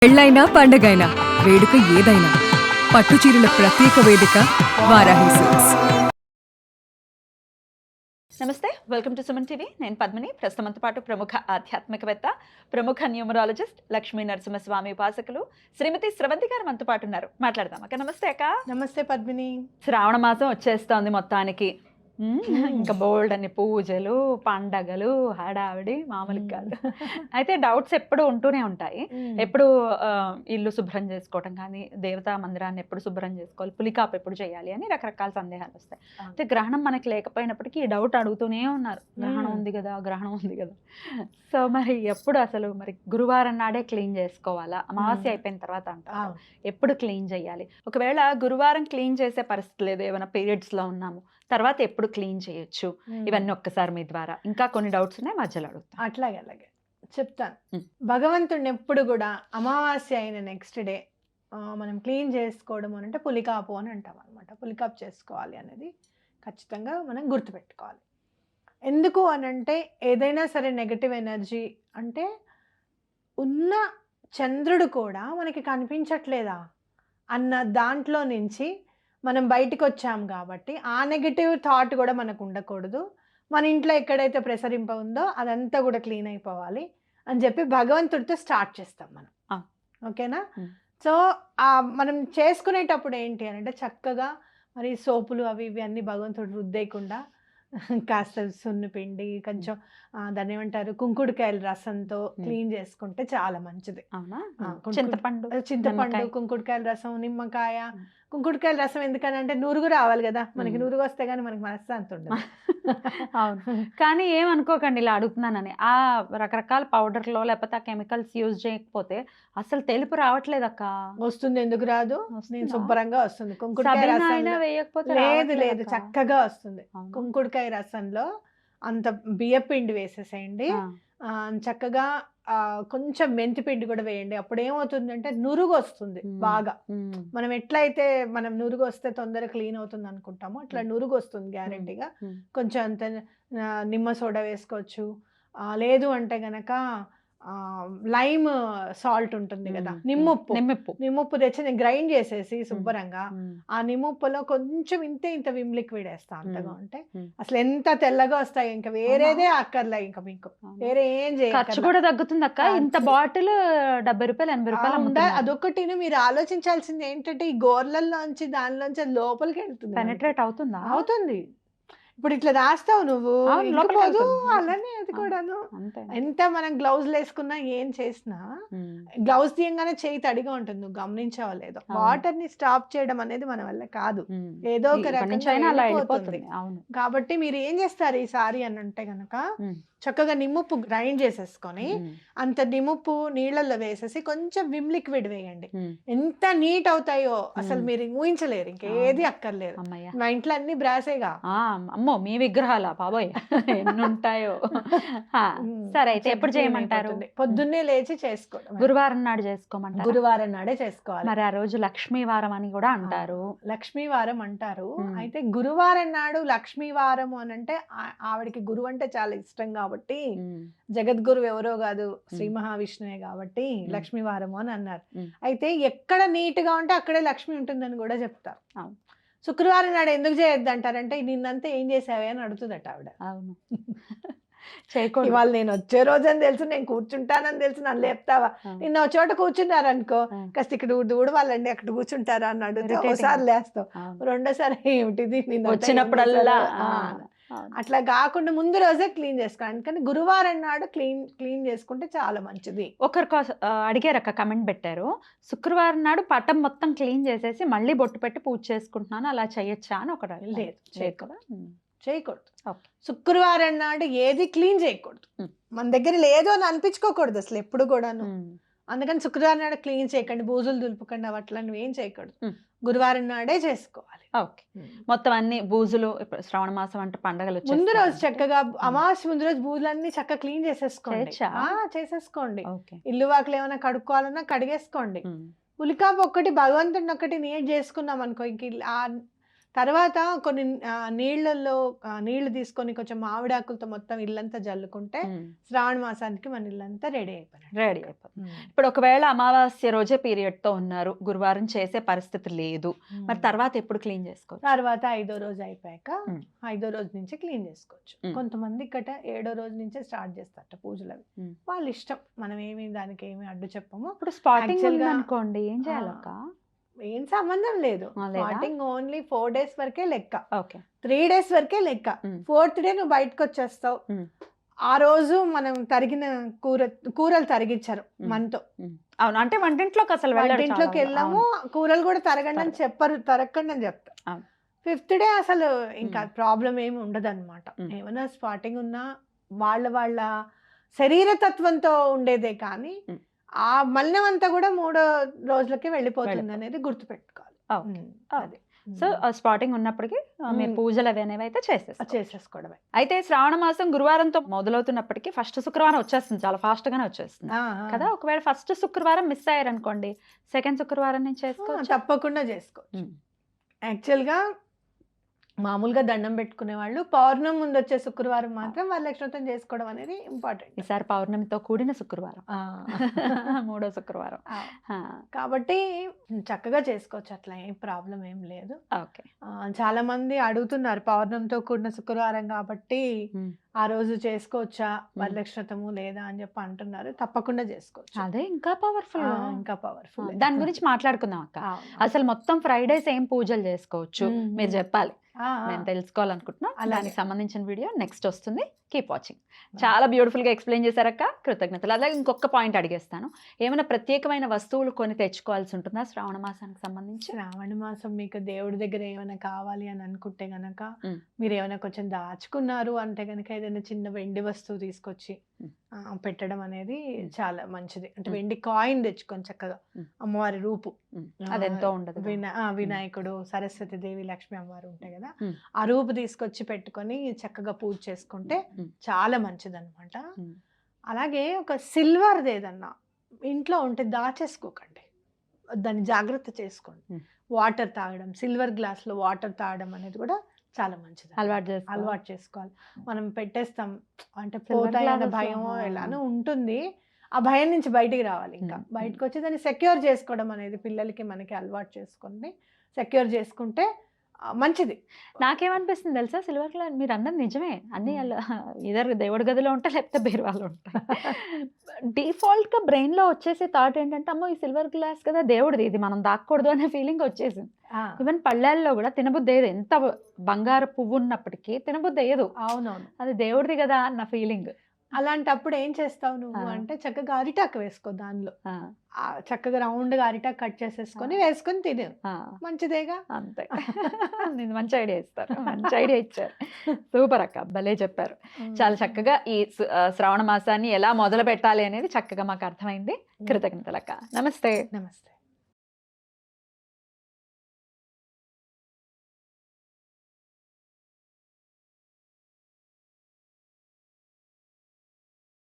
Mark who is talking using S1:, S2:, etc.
S1: పెళ్ళైనా పండగైనా వేడుక ఏదైనా పట్టు చీరల ప్రత్యేక వేదిక వారాహి సిల్క్స్.
S2: నమస్తే, వెల్కమ్ టు సుమన్ టీవీ. నేను పద్మిని. ప్రస్తుతంతో పాటు ప్రముఖ ఆధ్యాత్మికవేత్త, ప్రముఖ న్యూమరాలజిస్ట్, లక్ష్మీ నరసింహస్వామి ఉపాసకులు శ్రీమతి స్రవంతి గారు మనతో పాటు ఉన్నారు. మాట్లాడదాం అక్క. నమస్తే అక్క.
S3: నమస్తే పద్మిని.
S2: శ్రావణ మాసం వచ్చేస్తోంది మొత్తానికి. ఇంకా బోల్డ్ అన్ని పూజలు, పండగలు, హడావిడి మామూలు కాదు. అయితే డౌట్స్ ఎప్పుడు ఉంటూనే ఉంటాయి. ఎప్పుడు ఇల్లు శుభ్రం చేసుకోవటం కానీ, దేవతా మందిరాన్ని ఎప్పుడు శుభ్రం చేసుకోవాలి, పులికాపు ఎప్పుడు చేయాలి అని రకరకాల సందేహాలు వస్తాయి. అయితే గ్రహణం మనకి లేకపోయినప్పటికీ ఈ డౌట్ అడుగుతూనే ఉన్నారు. గ్రహణం ఉంది కదా, గ్రహణం ఉంది కదా. సో మరి ఎప్పుడు అసలు మరి గురువారం నాడే క్లీన్ చేసుకోవాలా, అమావాస్య అయిపోయిన తర్వాత అంటారు, ఎప్పుడు క్లీన్ చేయాలి? ఒకవేళ గురువారం క్లీన్ చేసే పరిస్థితి లేదు, ఏమైనా పీరియడ్స్ లో ఉన్నాము, తర్వాత ఎప్పుడు క్లీన్ చేయొచ్చు? ఇవన్నీ ఒక్కసారి మీ ద్వారా. ఇంకా కొన్ని డౌట్స్ ఉన్నాయి, మధ్యలో అడుగుతాను.
S3: అట్లాగే చెప్తాను. భగవంతుడిని ఎప్పుడు కూడా అమావాస్య అయిన నెక్స్ట్ డే మనం క్లీన్ చేసుకోవడం అని అంటే పులికాపు అని అంటాం అనమాట. పులికాపు చేసుకోవాలి అనేది ఖచ్చితంగా మనం గుర్తుపెట్టుకోవాలి. ఎందుకు అని అంటే ఏదైనా సరే నెగటివ్ ఎనర్జీ అంటే ఉన్న చంద్రుడు కూడా మనకి కనిపించట్లేదా అన్న దాంట్లో నుంచి మనం బయటకు వచ్చాం కాబట్టి ఆ నెగిటివ్ థాట్ కూడా మనకు ఉండకూడదు. మన ఇంట్లో ఎక్కడైతే ప్రసరింప ఉందో అదంతా కూడా క్లీన్ అయిపోవాలి అని చెప్పి భగవంతుడితో స్టార్ట్ చేస్తాం మనం. ఓకేనా? సో మనం చేసుకునేటప్పుడు ఏంటి అని అంటే చక్కగా మరి సోపులు అవి ఇవి అన్నీ భగవంతుడు రుద్దేయకుండా కాస్త సున్నిపిండి కొంచెం దాన్ని ఏమంటారు కుంకుడుకాయల రసంతో క్లీన్ చేసుకుంటే చాలా మంచిది. చింతపండు, కుంకుడుకాయల రసం, నిమ్మకాయ. కుంకుడుకాయల రసం ఎందుకని అంటే నురుగు రావాలి కదా మనకి. నురుగు వస్తే గానీ మనకి మనశ్శాంతి ఉండదు.
S2: అవును. కానీ ఏమనుకోకండి ఇలా అడుగుతున్నానని. ఆ రకరకాల పౌడర్లో లేకపోతే ఆ కెమికల్స్ యూజ్ చేయకపోతే అసలు తెలుపు రావట్లేదు అక్క.
S3: వస్తుంది, ఎందుకు రాదు? నేను శుభ్రంగా వస్తుంది. కుంకుడుకాయ రసం
S2: వేయకపోతే
S3: లేదు చక్కగా వస్తుంది. కుంకుడుకాయ రసంలో అంత బియ్యపిండి వేసేసేయండి. చక్కగా కొంచెం మెంతిపిండి కూడా వేయండి. అప్పుడు ఏమవుతుందంటే నురుగు వస్తుంది బాగా. మనం ఎట్లయితే మనం నురుగు వస్తే తొందరగా క్లీన్ అవుతుంది అనుకుంటామో అట్లా నురుగు వస్తుంది గ్యారెంటీగా. కొంచెం అంత నిమ్మ సోడా వేసుకోవచ్చు. లేదు అంటే గనక లైమ్ సాల్ట్ ఉంటుంది కదా, నిమ్మప్పు తెచ్చి నేను గ్రైండ్ చేసేసి శుభ్రంగా ఆ నిమ్మప్పులో కొంచెం ఇంత విమ్ లిక్విడ్ వేస్తా. అంతగా ఉంటే అసలు ఎంత తెల్లగా వస్తాయి. ఇంకా వేరేదే అక్కర్లే, ఇంకా మీకు వేరే ఏం
S2: ఖర్చు కూడా తగ్గుతుంది అక్క. ఇంత బాటిల్ 70 రూపాయలు 80 రూపాయలు.
S3: అదొకటి మీరు ఆలోచించాల్సింది ఏంటంటే ఈ గోర్లలోంచి దానిలోంచి లోపలికి వెళ్తుంది,
S2: పెనట్రేట్ అవుతుందా?
S3: అవుతుంది. ఇప్పుడు ఇట్లా రాస్తావు నువ్వు, అలానే అది కూడాను. ఎంత మనం గ్లౌజ్ వేసుకున్నా ఏం చేసినా గ్లౌజ్ తీయంగానే చేయి తడిగా ఉంటుంది. నువ్వు గమనించావో లేదో. వాటర్ ని స్టాప్ చేయడం అనేది మన వల్ల కాదు, ఏదో ఒక రకంగా. కాబట్టి మీరు ఏం చేస్తారు ఈసారి అని అంటే గనక చక్కగా నిమ్మప్పు గ్రైండ్ చేసేసుకొని అంత నిమ్మప్పు నీళ్ళల్లో వేసేసి కొంచెం విమ్ లిక్విడ్ వేయండి. ఎంత నీట్ అవుతాయో అసలు మీరు ఊహించలేరు. ఇంకేది అక్కర్లేదు. మా ఇంట్లో అన్ని బ్రాసేగా.
S2: అమ్మో మీ విగ్రహాల బాబోయ్ ఎన్ని ఉంటాయో. సరే, అయితే ఎప్పుడు చేయమంటారు?
S3: పొద్దున్నే లేచి చేసుకోవడం.
S2: గురువారం నాడు చేసుకోమంటారు?
S3: గురువారం నాడే చేసుకోవాలి.
S2: మరి ఆ రోజు లక్ష్మీవారం అని కూడా అంటారు.
S3: లక్ష్మీవారం అంటారు. అయితే గురువారం నాడు లక్ష్మీవారం అని అంటే ఆవిడకి గురువు అంటే చాలా ఇష్టం కాబట్టి, జగద్గురు ఎవరో కాదు శ్రీ మహావిష్ణువే కాబట్టి లక్ష్మీవారము అని అన్నారు. అయితే ఎక్కడ నీట్ గా ఉంటే అక్కడే లక్ష్మి ఉంటుందని కూడా చెప్తారు. శుక్రవారం నాడు ఎందుకు చేయొద్దు అంటారంటే నిన్నంతా ఏం చేసావే అని అడుగుతుందట ఆవిడ.
S2: అవును,
S3: ఇవాళ నేను వచ్చే రోజు అని తెలుసు, నేను కూర్చుంటానని తెలుసు, నన్ను లేపుతావా? నిన్న ఒక చోట కూర్చున్నారనుకో, కాస్త ఇక్కడ ఊడవాలండి అక్కడ కూర్చుంటారా అని అడిగితే ఒకసారి లేస్తావు, రెండోసారి ఏమిటిది
S2: వచ్చినప్పుడల్లా.
S3: అట్లా కాకుండా ముందు రోజే క్లీన్ చేసుకోవాలి. అందుకని గురువారం నాడు క్లీన్ చేసుకుంటే చాలా మంచిది.
S2: ఒకరికి అడిగారు అక్క, కమెంట్ పెట్టారు, శుక్రవారం నాడు పటం మొత్తం క్లీన్ చేసేసి మళ్ళీ బొట్టు పెట్టి పూజ చేసుకుంటున్నాను, అలా చేయొచ్చా అని ఒకటి.
S3: లేదు, చేయకూడదు. శుక్రవారం నాడు ఏది క్లీన్ చేయకూడదు. మన దగ్గర లేదు అని అనిపించుకోకూడదు అసలు ఎప్పుడు కూడాను. అందుకని శుక్రవారం నాడు క్లీన్ చేయకండి, బూజులు దులుపుకండి, అట్లాంటివి ఏం చేయకూడదు. గురువారం నాడే చేసుకోవాలి.
S2: ఓకే, మొత్తం అన్ని బూజులు. శ్రావణ మాసం అంటే పండగలు
S3: ముందు రోజు చక్కగా అమావాస్య ముందు రోజు బూజులన్నీ చక్కగా క్లీన్ చేసేసుకోండి. ఇల్లు వాకిలు ఏమైనా కడుక్కోవాలన్నా కడిగేసుకోండి. పులికాపు ఒక్కటి భగవంతుడిని ఒక్కటి నీట్ చేసుకున్నాం అనుకో, ఇంక తర్వాత కొన్ని నీళ్ళల్లో నీళ్లు తీసుకొని కొంచెం మామిడాకులతో మొత్తం ఇల్లంతా జల్లుకుంటే శ్రావణ మాసానికి మన ఇల్లంతా రెడీ అయిపోయినట్టు.
S2: రెడీ అయిపోతుంది. ఇప్పుడు ఒకవేళ అమావాస్య రోజే పీరియడ్ తో ఉన్నారు, గురువారం చేసే పరిస్థితి లేదు, మరి తర్వాత ఎప్పుడు క్లీన్ చేసుకోవచ్చు?
S3: తర్వాత 5వ రోజు అయిపోయాక
S2: మ్మ్.
S3: 5వ రోజు నుంచి క్లీన్ చేసుకోవచ్చు.
S2: మ్మ్.
S3: కొంతమంది ఇక్కడ 7వ రోజు నుంచే స్టార్ట్ చేస్తారట పూజలు అవి.
S2: మ్మ్.
S3: వాళ్ళ ఇష్టం, మనం ఏమి దానికి ఏమి అడ్డు చెప్పము.
S2: ఇప్పుడు స్పాటింగ్
S3: Actual గా-
S2: అనుకోండి, ఏం చేయాలక్క?
S3: ఏం సంబంధం లేదు.
S2: లేదా?
S3: స్టార్టింగ్ ఓన్లీ 4 days వరకే లెక్క,
S2: ఓకే.
S3: 3 days వరకే లెక్క.
S2: మ్మ్.
S3: 4th డే నువ్వు బయటకు వచ్చేస్తావు.
S2: మ్మ్.
S3: ఆ రోజు మనం తరిగిన కూరలు తరిగించారు మనతో.
S2: అవును, అంటే వంటింట్లోకి అసలు వెళ్ళరు
S3: ఇంట్లోకి
S2: చాలా
S3: వెళ్ళాము, కూరలు కూడా తరగండి అని చెప్పరు, తరగండి అని చెప్తా.
S2: అవును.
S3: 5th డే అసలు ఇంకా
S2: మ్మ్.
S3: ప్రాబ్లం ఏమి ఉండదు అనమాట.
S2: మ్మ్.
S3: ఏమైనా స్పాటింగ్ ఉన్నా వాళ్ళ శరీరతత్వంతో ఉండేదే కానీ
S2: మ్మ్.
S3: ఆ మలినం అంతా కూడా 3వ రోజులకి వెళ్ళిపోతుంది
S2: వెళ్ళిపోతుంది.
S3: అనేది గుర్తుపెట్టుకోవాలి.
S2: ఓకే.
S3: మ్మ్.
S2: అది. సో స్పాటింగ్ ఉన్నప్పటికీ మీరు పూజలు అవి అనేవి అయితే చేసేస్తారు.
S3: చేసేసుకోవడమే.
S2: అయితే శ్రావణ మాసం గురువారంతో మొదలవుతున్నప్పటికీ ఫస్ట్ శుక్రవారం వచ్చేస్తుంది, చాలా ఫాస్ట్ గానే వచ్చేస్తుంది కదా. ఒకవేళ ఫస్ట్ శుక్రవారం మిస్ అయ్యారనుకోండి, సెకండ్ శుక్రవారం నుంచి చేసుకోవచ్చు.
S3: తప్పకుండా చేసుకోవచ్చు.
S2: మ్మ్.
S3: యాక్చువల్గా మామూలుగా దండం పెట్టుకునే వాళ్ళు పౌర్ణమి ముందు వచ్చే శుక్రవారం మాత్రం వరలక్ష్మివ్రతం చేసుకోవడం అనేది ఇంపార్టెంట్.
S2: ఈసారి పౌర్ణమితో కూడిన శుక్రవారం, 3వ శుక్రవారం.
S3: కాబట్టి చక్కగా చేసుకోవచ్చు, అట్లా ఏం ప్రాబ్లం ఏం లేదు.
S2: ఓకే.
S3: చాలా మంది అడుగుతున్నారు పౌర్ణమితో కూడిన శుక్రవారం కాబట్టి ఆ రోజు చేసుకోవచ్చా వరలక్ష్మివ్రతము లేదా అని చెప్పి అంటున్నారు. తప్పకుండా చేసుకోవచ్చు,
S2: అదే ఇంకా పవర్ఫుల్.
S3: ఇంకా పవర్ఫుల్.
S2: దాని గురించి మాట్లాడుకుందాం అక్క. అసలు మొత్తం ఫ్రైడేస్ ఏం పూజలు చేసుకోవచ్చు మీరు చెప్పాలి, నేను తెలుసుకోవాలనుకుంటున్నా. దానికి సంబంధించిన వీడియో నెక్స్ట్ వస్తుంది, కీప్ వాచింగ్. చాలా బ్యూటిఫుల్ గా ఎక్స్ప్లెయిన్ చేశారక్క, కృతజ్ఞతలు. అలాగే ఇంకొక పాయింట్ అడిగేస్తాను, ఏమైనా ప్రత్యేకమైన వస్తువులు కొని తెచ్చుకోవాల్సి ఉంటుందా శ్రావణ మాసానికి సంబంధించి?
S3: శ్రావణ మాసం మీకు దేవుడి దగ్గర ఏమైనా కావాలి అని అనుకుంటే గనక,
S2: మ్మ్.
S3: మీరు ఏమైనా కొంచెం దాచుకున్నారు అంటే గనక ఏదైనా చిన్న వెండి వస్తువు తీసుకొచ్చి
S2: మ్మ్.
S3: పెట్టడం అనేది చాలా మంచిది. అంటే
S2: మ్మ్.
S3: వెండి కాయిన్ తెచ్చుకొని చక్కగా
S2: మ్మ్.
S3: అమ్మవారి రూపు,
S2: అదెంతో ఉండదు.
S3: వినాయకుడు, సరస్వతి దేవి, లక్ష్మి అమ్మవారు ఉంటాయి కదా,
S2: మ్మ్.
S3: ఆ రూపు తీసుకొచ్చి పెట్టుకొని చక్కగా పూజ చేసుకుంటే
S2: మ్మ్.
S3: చాలా మంచిది అనమాట.
S2: మ్మ్.
S3: అలాగే ఒక సిల్వర్ది ఏదన్నా ఇంట్లో ఉంటే దాచేసుకోకండి, దాన్ని జాగ్రత్త చేసుకోండి.
S2: మ్మ్.
S3: వాటర్ తాగడం, సిల్వర్ గ్లాస్లో వాటర్ తాగడం అనేది కూడా చాలా మంచిది. అలవాటు చేసుకోవాలి. మనం పెట్టేస్తాం అంటే పోతాయన్న భయం ఎలానో ఉంటుంది, ఆ భయం నుంచి బయటికి రావాలి. ఇంకా బయటకు వచ్చి దాన్ని సెక్యూర్ చేసుకోవడం అనేది పిల్లలకి మనకి అలవాటు చేసుకొని సెక్యూర్ చేసుకుంటే మంచిది.
S2: నాకేమనిపిస్తుంది తెలుసా, సిల్వర్ గ్లాస్ మీరు అన్నది నిజమే, అన్ని ఇద్దరు దేవుడి గదిలో ఉంటాయి లేకపోతే బీరువాలో ఉంటాయి. డిఫాల్ట్ గా బ్రెయిన్ లో వచ్చేసి థాట్ ఏంటంటే, అమ్మో ఈ సిల్వర్ గ్లాస్ కదా దేవుడిది, ఇది మనం దాక్కూడదు అనే ఫీలింగ్ వచ్చేసింది. ఈవెన్ పళ్ళల్లో కూడా తినబుద్ధి అయ్యేది, ఎంత బంగారు పువ్వు ఉన్నప్పటికీ తినబుద్ధి అయ్యదు.
S3: అవునవును,
S2: అది దేవుడిది కదా అన్న ఫీలింగ్.
S3: అలాంటప్పుడు ఏం చేస్తావు నువ్వు అంటే చక్కగా అరిటాకు వేసుకో, దానిలో చక్కగా రౌండ్ గా అరిటాకు కట్ చేసేసుకొని వేసుకొని తినే మంచిదేగా.
S2: అంతే. నేను మంచి ఐడియా ఇస్తారు, మంచి ఐడియా ఇచ్చారు. సూపర్ అక్క, భలే చెప్పారు. చాలా చక్కగా ఈ శ్రావణ మాసాన్ని ఎలా మొదలు పెట్టాలి అనేది చక్కగా మాకు అర్థమైంది. కృతజ్ఞతలు అక్క. నమస్తే.
S3: నమస్తే.